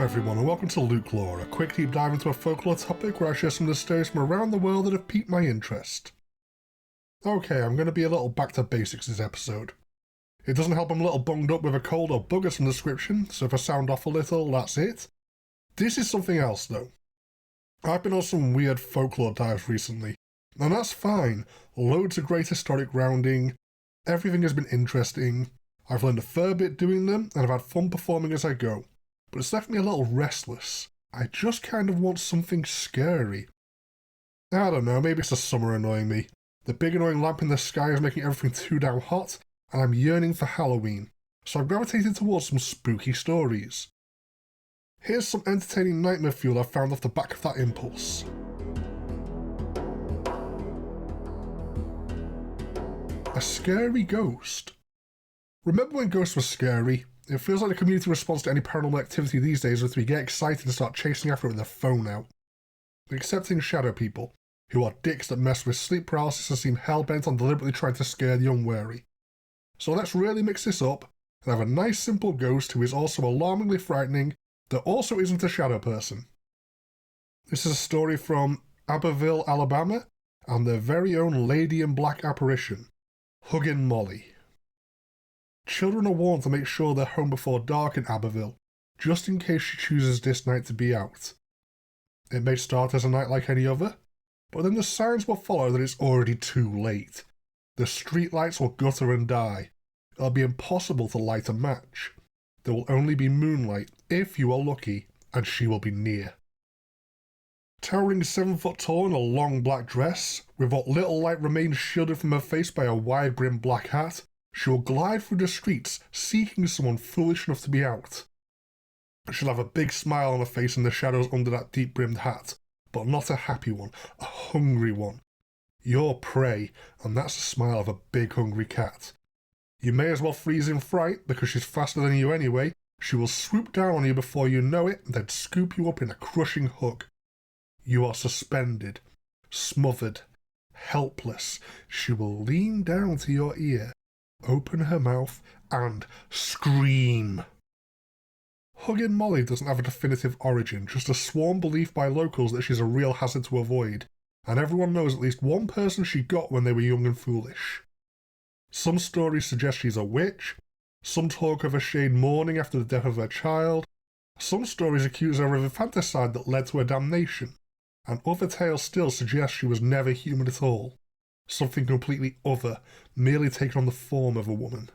everyone and welcome to LukeLore, a quick deep dive into a folklore topic where I share some of the stories from around the world that have piqued my interest. Okay, I'm going to be a little back to basics this episode. It doesn't help I'm a little bunged up with a cold or bug as from the description, so if I sound off a little, that's it. This is something else though. I've been on some weird folklore dives recently, and that's fine. Loads of great historic grounding, everything has been interesting, I've learned a fair bit doing them, and I've had fun performing as I go. But it's left me a little restless. I just kind of want something scary. I don't know, maybe it's the summer annoying me. The big annoying lamp in the sky is making everything too damn hot, and I'm yearning for Halloween, so I've gravitated towards some spooky stories. Here's some entertaining nightmare fuel I've found off the back of that impulse. A scary ghost. Remember when ghosts were scary? It feels like the community response to any paranormal activity these days is we get excited and start chasing after it with their phone out. Excepting shadow people, who are dicks that mess with sleep paralysis and seem hell-bent on deliberately trying to scare the unwary. So let's really mix this up and have a nice simple ghost who is also alarmingly frightening, that also isn't a shadow person. This is a story from Abbeville, Alabama, and their very own Lady in Black apparition, Huggin Molly. Children are warned to make sure they're home before dark in Abbeville, just in case she chooses this night to be out. It may start as a night like any other, but then the signs will follow that it's already too late. The streetlights will gutter and die. It'll be impossible to light a match. There will only be moonlight, if you are lucky, and she will be near. Towering 7 foot tall in a long black dress, with what little light remains shielded from her face by a wide-brimmed black hat, she will glide through the streets, seeking someone foolish enough to be out. She'll have a big smile on her face in the shadows under that deep-brimmed hat, but not a happy one, a hungry one. You're prey, and that's the smile of a big hungry cat. You may as well freeze in fright, because she's faster than you anyway. She will swoop down on you before you know it, and then scoop you up in a crushing hug. You are suspended, smothered, helpless. She will lean down to your ear, open her mouth, and scream. Huggin Molly doesn't have a definitive origin, just a sworn belief by locals that she's a real hazard to avoid, and everyone knows at least one person she got when they were young and foolish. Some stories suggest she's a witch, some talk of a shade mourning after the death of her child, some stories accuse her of infanticide that led to her damnation, and other tales still suggest she was never human at all. Something completely other, merely taking on the form of a woman.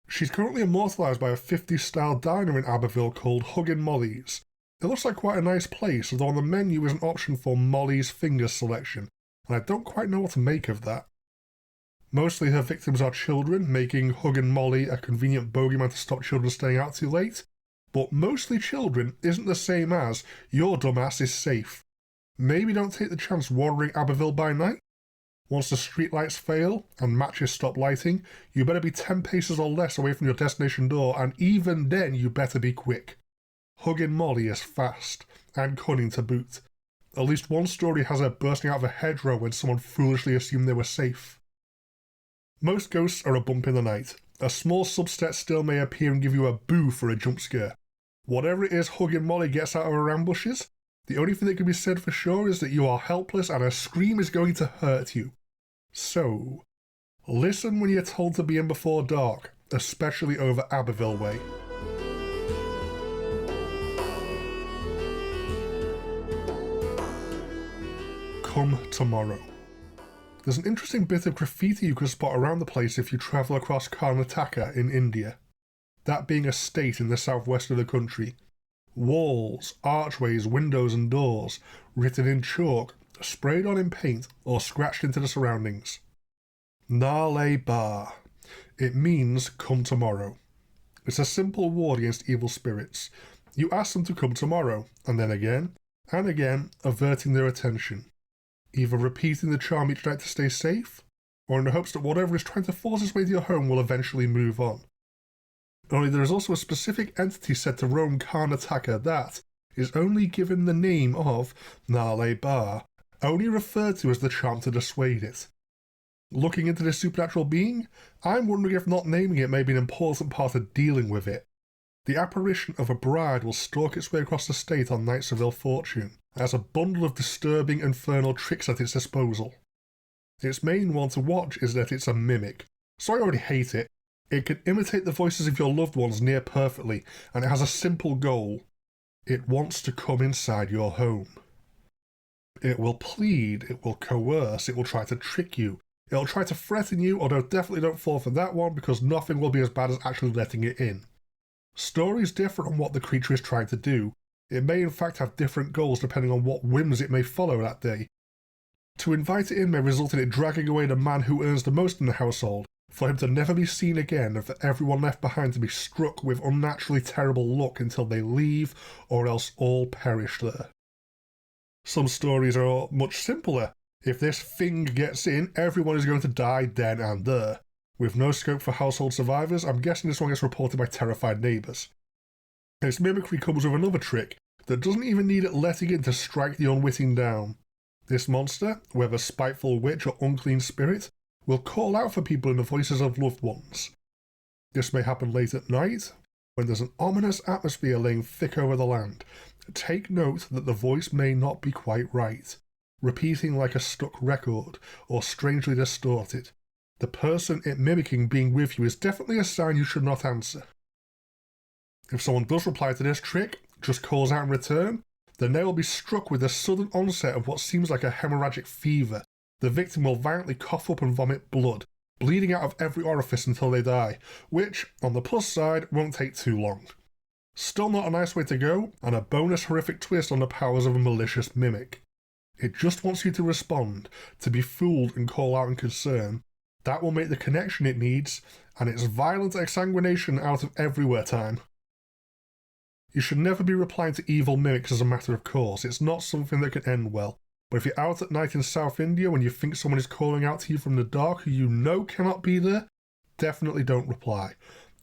She's currently immortalised by a 50s-style diner in Abbeville called Huggin Molly's. It looks like quite a nice place, although on the menu is an option for Molly's Fingers selection, and I don't quite know what to make of that. Mostly her victims are children, making Huggin Molly a convenient bogeyman to stop children staying out too late, but mostly children isn't the same as your dumbass is safe. Maybe don't take the chance wandering Abbeville by night? Once the streetlights fail and matches stop lighting, you better be 10 paces or less away from your destination door, and even then you better be quick. Huggin Molly is fast, and cunning to boot. At least one story has her bursting out of a hedgerow when someone foolishly assumed they were safe. Most ghosts are a bump in the night. A small subset still may appear and give you a boo for a jump scare. Whatever it is Huggin Molly gets out of her ambushes, the only thing that can be said for sure is that you are helpless and her scream is going to hurt you. So, listen when you're told to be in before dark, especially over Abbeville way. Come tomorrow. There's an interesting bit of graffiti you can spot around the place if you travel across Karnataka in India, that being a state in the southwest of the country. Walls, archways, windows and doors, written in chalk, sprayed on in paint, or scratched into the surroundings. Naale Baa. It means come tomorrow. It's a simple ward against evil spirits. You ask them to come tomorrow, and then again, and again, averting their attention. Either repeating the charm each night to stay safe, or in the hopes that whatever is trying to force its way to your home will eventually move on. Only there is also a specific entity said to roam Karnataka that is only given the name of Naale Baa, only referred to as the charm to dissuade it. Looking into this supernatural being, I'm wondering if not naming it may be an important part of dealing with it. The apparition of a bride will stalk its way across the state on nights of ill fortune, and has a bundle of disturbing infernal tricks at its disposal. Its main one to watch is that it's a mimic, so I already hate it. It can imitate the voices of your loved ones near perfectly, and it has a simple goal. It wants to come inside your home. It will plead, it will coerce, it will try to trick you, it'll try to threaten you, although definitely don't fall for that one because nothing will be as bad as actually letting it in. Stories differ on what the creature is trying to do. It may in fact have different goals depending on what whims it may follow that day. To invite it in may result in it dragging away the man who earns the most in the household, for him to never be seen again and for everyone left behind to be struck with unnaturally terrible luck until they leave or else all perish there. Some stories are much simpler. If this thing gets in, everyone is going to die then and there. With no scope for household survivors, I'm guessing this one gets reported by terrified neighbours. Its mimicry comes with another trick that doesn't even need it letting in to strike the unwitting down. This monster, whether spiteful witch or unclean spirit, will call out for people in the voices of loved ones. This may happen late at night, when there's an ominous atmosphere laying thick over the land. Take note that the voice may not be quite right, repeating like a stuck record, or strangely distorted. The person it mimicking being with you is definitely a sign you should not answer. If someone does reply to this trick, just calls out in return, then they will be struck with a sudden onset of what seems like a hemorrhagic fever. The victim will violently cough up and vomit blood, bleeding out of every orifice until they die, which, on the plus side, won't take too long. Still not a nice way to go, and a bonus horrific twist on the powers of a malicious mimic. It just wants you to respond, to be fooled and call out in concern. That will make the connection it needs, and its violent exsanguination out of everywhere time. You should never be replying to evil mimics as a matter of course. It's not something that can end well. But if you're out at night in South India when you think someone is calling out to you from the dark who you know cannot be there, definitely don't reply.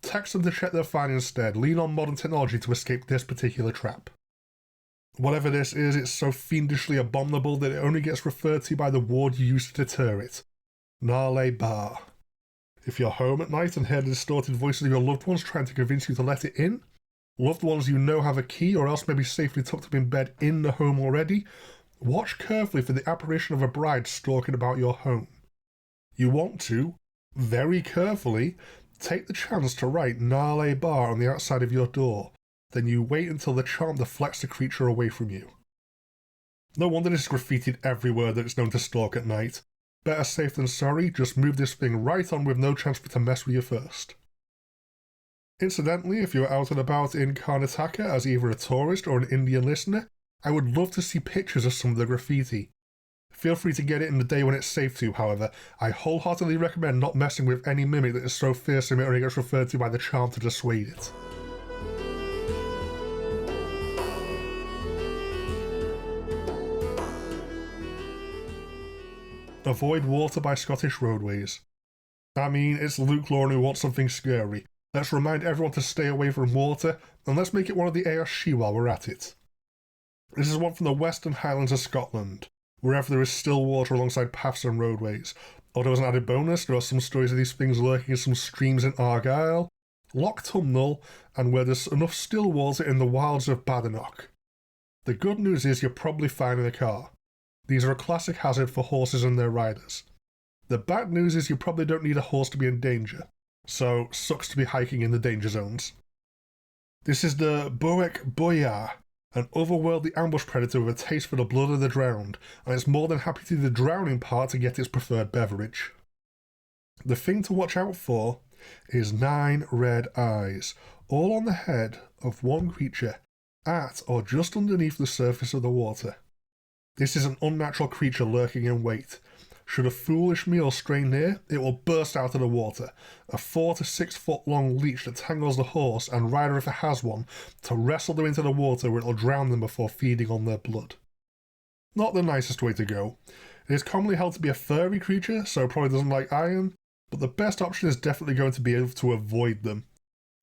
Text them to check they're fine instead. Lean on modern technology to escape this particular trap. Whatever this is, it's so fiendishly abominable that it only gets referred to by the word you use to deter it. Naale Baa. If you're home at night and hear the distorted voices of your loved ones trying to convince you to let it in, loved ones you know have a key or else may be safely tucked up in bed in the home already, watch carefully for the apparition of a bride stalking about your home. You want to, very carefully, take the chance to write Naale Baa on the outside of your door, then you wait until the charm deflects the creature away from you. No wonder this is graffitied everywhere that it's known to stalk at night. Better safe than sorry, just move this thing right on with no chance for it to mess with you first. Incidentally, if you're out and about in Karnataka as either a tourist or an Indian listener, I would love to see pictures of some of the graffiti. Feel free to get it in the day when it's safe to, however. I wholeheartedly recommend not messing with any mimic that is so fearsome it only gets referred to by the charm to dissuade it. Avoid water by Scottish roadways. I mean, it's LukeLore who wants something scary. Let's remind everyone to stay away from water, and let's make it one of the ARC while we're at it. This is one from the Western Highlands of Scotland, wherever there is still water alongside paths and roadways. Although as an added bonus, there are some stories of these things lurking in some streams in Argyll, Loch Tumnall, and where there's enough still water in the wilds of Badenoch. The good news is you're probably fine in a car. These are a classic hazard for horses and their riders. The bad news is you probably don't need a horse to be in danger, so sucks to be hiking in the danger zones. This is the Boek Boya, an otherworldly ambush predator with a taste for the blood of the drowned, and it's more than happy to do the drowning part to get its preferred beverage. The thing to watch out for is 9 red eyes, all on the head of one creature, at or just underneath the surface of the water. This is an unnatural creature lurking in wait. Should a foolish meal stray near, it will burst out of the water, a 4 to 6 foot long leech that tangles the horse and rider if it has one to wrestle them into the water where it will drown them before feeding on their blood. Not the nicest way to go. It is commonly held to be a furry creature, so it probably doesn't like iron, but the best option is definitely going to be able to avoid them.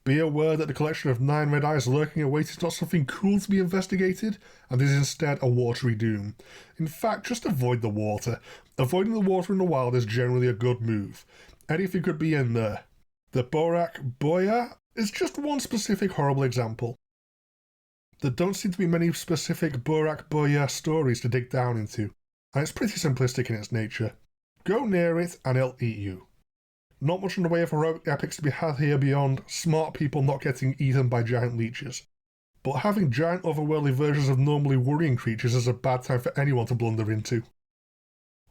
Be aware that the collection of 9 red eyes lurking in wait is not something cool to be investigated, and is instead a watery doom. In fact, just avoid the water. Avoiding the water in the wild is generally a good move. Anything could be in there. The Boek Boya It's just one specific horrible example. There don't seem to be many specific Burak Boya stories to dig down into, and it's pretty simplistic in its nature. Go near it and it'll eat you. Not much in the way of heroic epics to be had here beyond smart people not getting eaten by giant leeches. But having giant otherworldly versions of normally worrying creatures is a bad time for anyone to blunder into.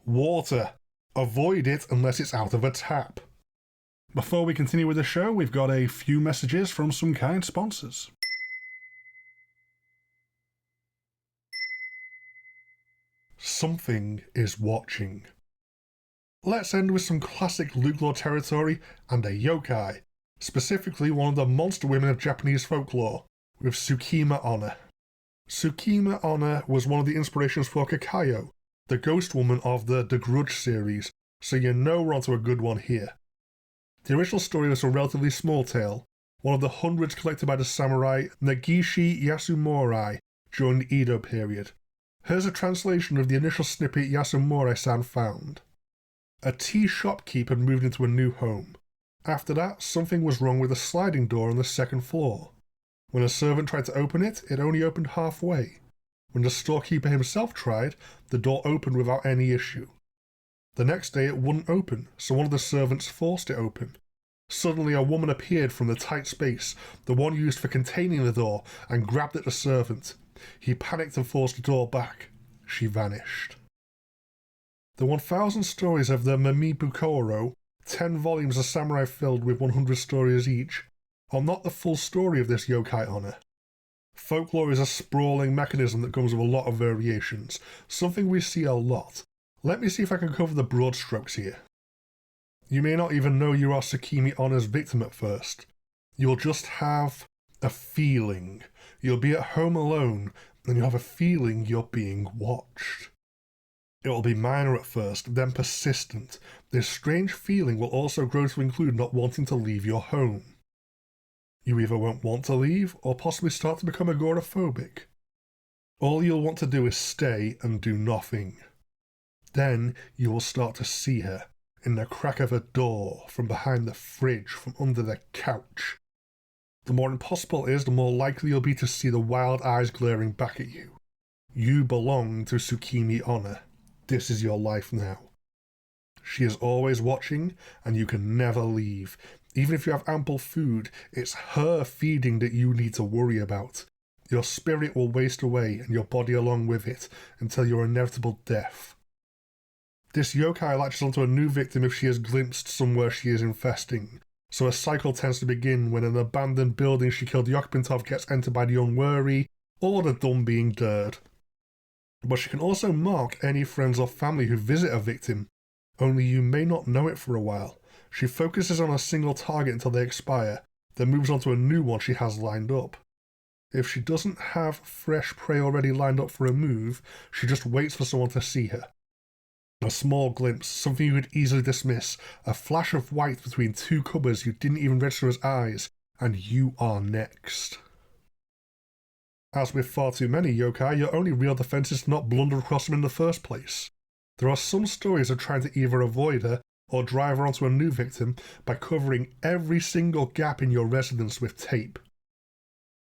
Water. Avoid it unless it's out of a tap. Before we continue with the show, we've got a few messages from some kind sponsors. Something is watching. Let's end with some classic LukeLore territory and a yokai, specifically one of the monster women of Japanese folklore, with Sukima-Onna. Sukima-Onna was one of the inspirations for Kakayo, the ghost woman of the Grudge series, so you know we're onto a good one here. The original story was a relatively small tale, one of the hundreds collected by the samurai Nagishi Yasumori during the Edo period. Here's a translation of the initial snippet Yasumori-san found. A tea shopkeep had moved into a new home. After that, something was wrong with a sliding door on the second floor. When a servant tried to open it, it only opened halfway. When the storekeeper himself tried, the door opened without any issue. The next day it wouldn't open, so one of the servants forced it open. Suddenly a woman appeared from the tight space, the one used for containing the door, and grabbed at the servant. He panicked and forced the door back. She vanished. The 1000 stories of the Mamibukoro, 10 volumes of samurai filled with 100 stories each, are not the full story of this yokai Onna. Folklore is a sprawling mechanism that comes with a lot of variations, something we see a lot. Let me see if I can cover the broad strokes here. You may not even know you are Sukima-Onna's victim at first. You'll just have a feeling. You'll be at home alone, and you'll have a feeling you're being watched. It will be minor at first, then persistent. This strange feeling will also grow to include not wanting to leave your home. You either won't want to leave, or possibly start to become agoraphobic. All you'll want to do is stay and do nothing. Then you will start to see her, in the crack of a door, from behind the fridge, from under the couch. The more impossible it is, the more likely you'll be to see the wild eyes glaring back at you. You belong to Sukima-Onna. This is your life now. She is always watching, and you can never leave. Even if you have ample food, it's her feeding that you need to worry about. Your spirit will waste away, and your body along with it, until your inevitable death. This yokai latches onto a new victim if she has glimpsed somewhere she is infesting, so a cycle tends to begin when an abandoned building she killed the occupant of gets entered by the unwary, or the dumb being dared. But she can also mark any friends or family who visit a victim, only you may not know it for a while. She focuses on a single target until they expire, then moves on to a new one she has lined up. If she doesn't have fresh prey already lined up for a move, she just waits for someone to see her. A small glimpse, something you could easily dismiss, a flash of white between two cupboards you didn't even register as eyes, and you are next. As with far too many yokai, your only real defense is to not blunder across them in the first place. There are some stories of trying to either avoid her or drive her onto a new victim by covering every single gap in your residence with tape.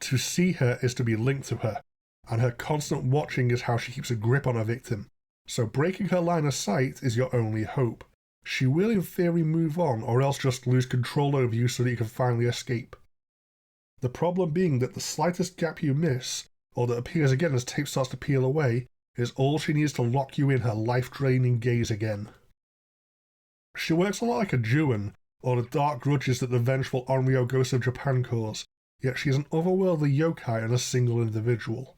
To see her is to be linked to her, and her constant watching is how she keeps a grip on her victim, so breaking her line of sight is your only hope. She will in theory move on, or else just lose control over you so that you can finally escape. The problem being that the slightest gap you miss, or that appears again as tape starts to peel away, is all she needs to lock you in her life-draining gaze again. She works a lot like a Juan, or the dark grudges that the vengeful Onryo ghosts of Japan cause, yet she is an otherworldly yokai and a single individual.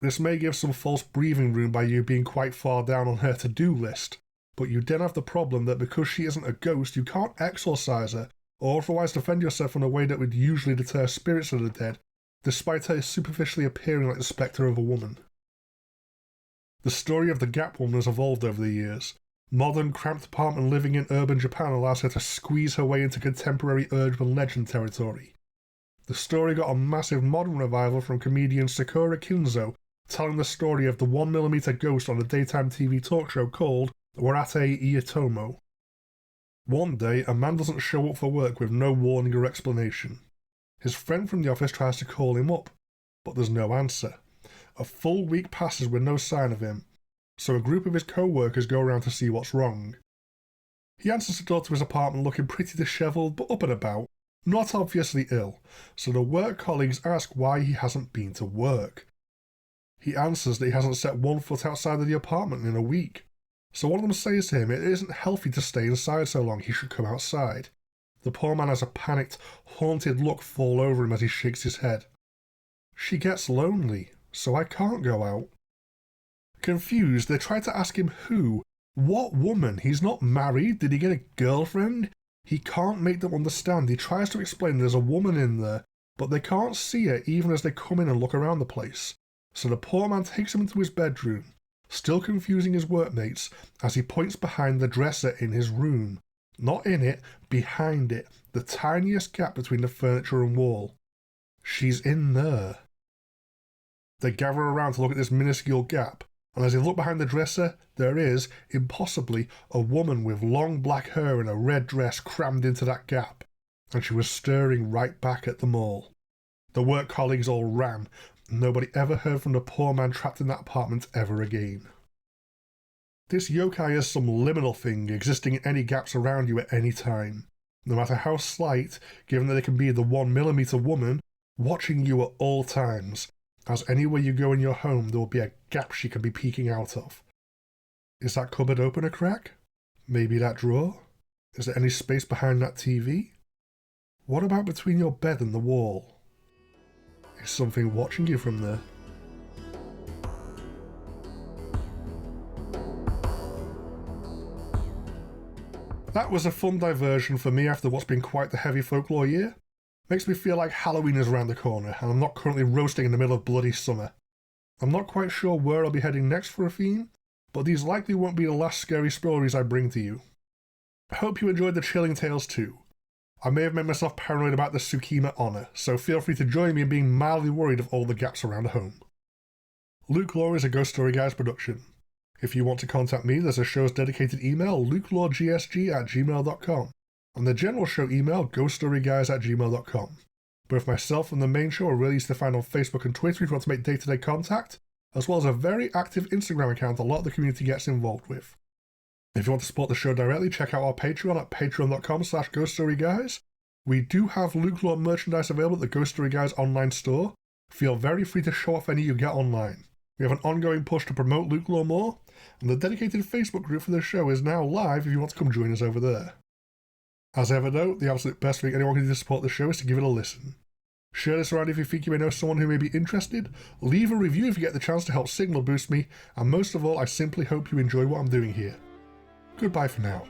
This may give some false breathing room by you being quite far down on her to-do list, but you then have the problem that because she isn't a ghost, you can't exorcise her, or otherwise defend yourself in a way that would usually deter spirits of the dead, despite her superficially appearing like the spectre of a woman. The story of the Gap Woman has evolved over the years. Modern, cramped apartment living in urban Japan allows her to squeeze her way into contemporary urban legend territory. The story got a massive modern revival from comedian Sakura Kinzo, telling the story of the 1mm ghost on a daytime TV talk show called Warate Iitomo. One day, a man doesn't show up for work with no warning or explanation. His friend from the office tries to call him up, but there's no answer. A full week passes with no sign of him, so a group of his co-workers go around to see what's wrong. He answers the door to his apartment looking pretty dishevelled but up and about, not obviously ill, so the work colleagues ask why he hasn't been to work. He answers that he hasn't set one foot outside of the apartment in a week, so one of them says to him it isn't healthy to stay inside so long, he should come outside. The poor man has a panicked, haunted look fall over him as he shakes his head. She gets lonely, so I can't go out. Confused, they try to ask him who, what woman. He's not married. Did he get a girlfriend? He can't make them understand. He tries to explain there's a woman in there, but they can't see her even as they come in and look around the place. So the poor man takes him into his bedroom, still confusing his workmates as he points behind the dresser in his room. Not in it, behind it, the tiniest gap between the furniture and wall. She's in there. They gather around to look at this minuscule gap, and as they look behind the dresser, there is, impossibly, a woman with long black hair and a red dress crammed into that gap, and she was staring right back at them all. The work colleagues all ran, and nobody ever heard from the poor man trapped in that apartment ever again. This yokai is some liminal thing existing in any gaps around you at any time, no matter how slight, given that it can be the 1 millimeter woman watching you at all times, as anywhere you go in your home there will be a gap she can be peeking out of. Is that cupboard open a crack? Maybe that drawer? Is there any space behind that TV? What about between your bed and the wall? Is something watching you from there? That was a fun diversion for me after what's been quite the heavy folklore year. Makes me feel like Halloween is around the corner, and I'm not currently roasting in the middle of bloody summer. I'm not quite sure where I'll be heading next for a theme, but these likely won't be the last scary stories I bring to you. I hope you enjoyed the chilling tales too. I may have made myself paranoid about the Sukima-Onna, so feel free to join me in being mildly worried of all the gaps around home. LukeLore is a Ghost Story Guys production. If you want to contact me, there's a show's dedicated email, lukeloregsg@gmail.com, and the general show email, ghoststoryguys@gmail.com. Both myself and the main show are really easy to find on Facebook and Twitter if you want to make day-to-day contact, as well as a very active Instagram account a lot of the community gets involved with. If you want to support the show directly, check out our Patreon at patreon.com/ghoststoryguys. We do have LukeLore merchandise available at the Ghost Story Guys online store. Feel very free to show off any you get online. We have an ongoing push to promote LukeLore more, and the dedicated Facebook group for the show is now live if you want to come join us over there. As ever though, the absolute best thing anyone can do to support the show is to give it a listen. Share this around if you think you may know someone who may be interested, leave a review if you get the chance to help signal boost me, and most of all, I simply hope you enjoy what I'm doing here. Goodbye for now.